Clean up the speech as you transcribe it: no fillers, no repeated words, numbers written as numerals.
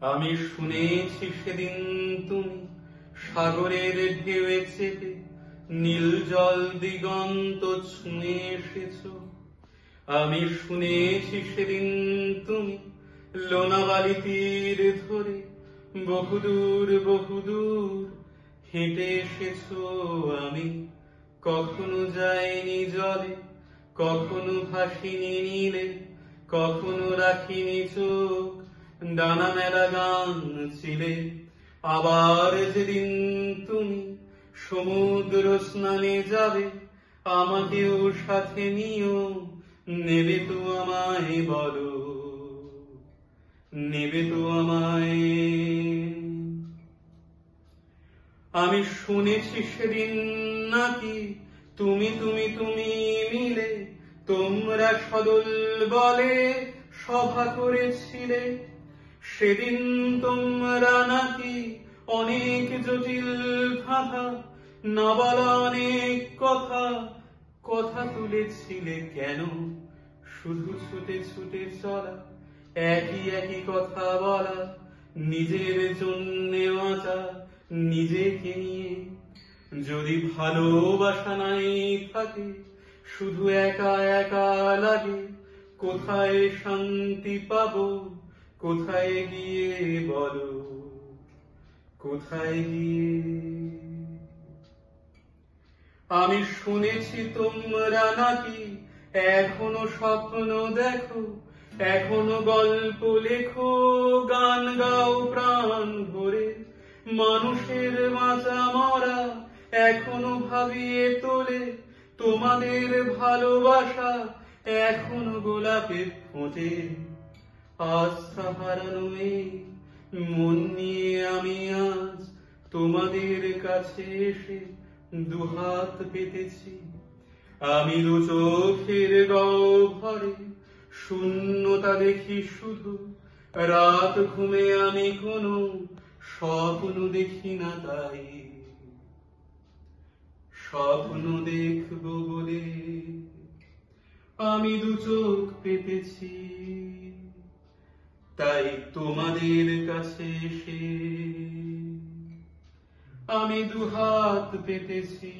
আমি শুনেছি সেদিন তুমি সাগরের ঢেউয়ে চেপে নীল জল দিগন্ত ছুঁয়ে এসেছ। আমি শুনেছি সেদিন তুমি লোনাবালি তীর ধরে বহুদূর বহুদূর হেঁটে এসেছ। আমি কখনো যাইনি জলে, কখনো ভাসিনি নীলে, কখনো রাখিনি চোখ ডানা মেলা গান ছিলে। আবার যেদিন তুমি সমুদ্র স্নানে যাবে, আমাকেও সাথে নিও, নেবে তো আমায় বলো, নেবে তো আমায়। আমি শুনেছি সেদিন নাকি তুমি তুমি তুমি মিলে তোমরা সদল বলে সভা করেছিলে। সেদিন তোমরা নাকি অনেক জটিল ধাঁধা, না বলা অনেক কথা কথা তুলেছিলে। কেন শুধু ছুটে ছুটে চলা, একই একই কথা বলা, নিজের জন্যে বাঁচা, নিজেকে নিয়ে। যদি ভালোবাসা নাই থাকে, শুধু একা একা লাগে, কোথায় শান্তি পাবো, কোথায় গিয়ে বলো, কোথায় গিয়ে। আমি শুনেছি তোমরা নাকি এখনো স্বপ্ন দেখো, এখনো গল্প লেখো, গান গাও প্রাণ ভরে, মানুষের বাঁচা মরা এখনো ভাবিয়ে তোলে। তোমাদের ভালোবাসা এখনো গোলাপে ফোটে। আস্থা হারানো এই মন নিয়ে আমি আজ তোমাদের কাছে এসে দুহাত পেতেছি। আমি দু চোখের গহ্বরে শূন্যতা দেখি শুধু, রাত ঘুমে আমি কোনো স্বপ্ন দেখি না, তাই স্বপ্ন দেখব বলে আমি দু চোখ পেতেছি। তাই তোমাদের কাছে এসে আমি দুহাত পেতেছি।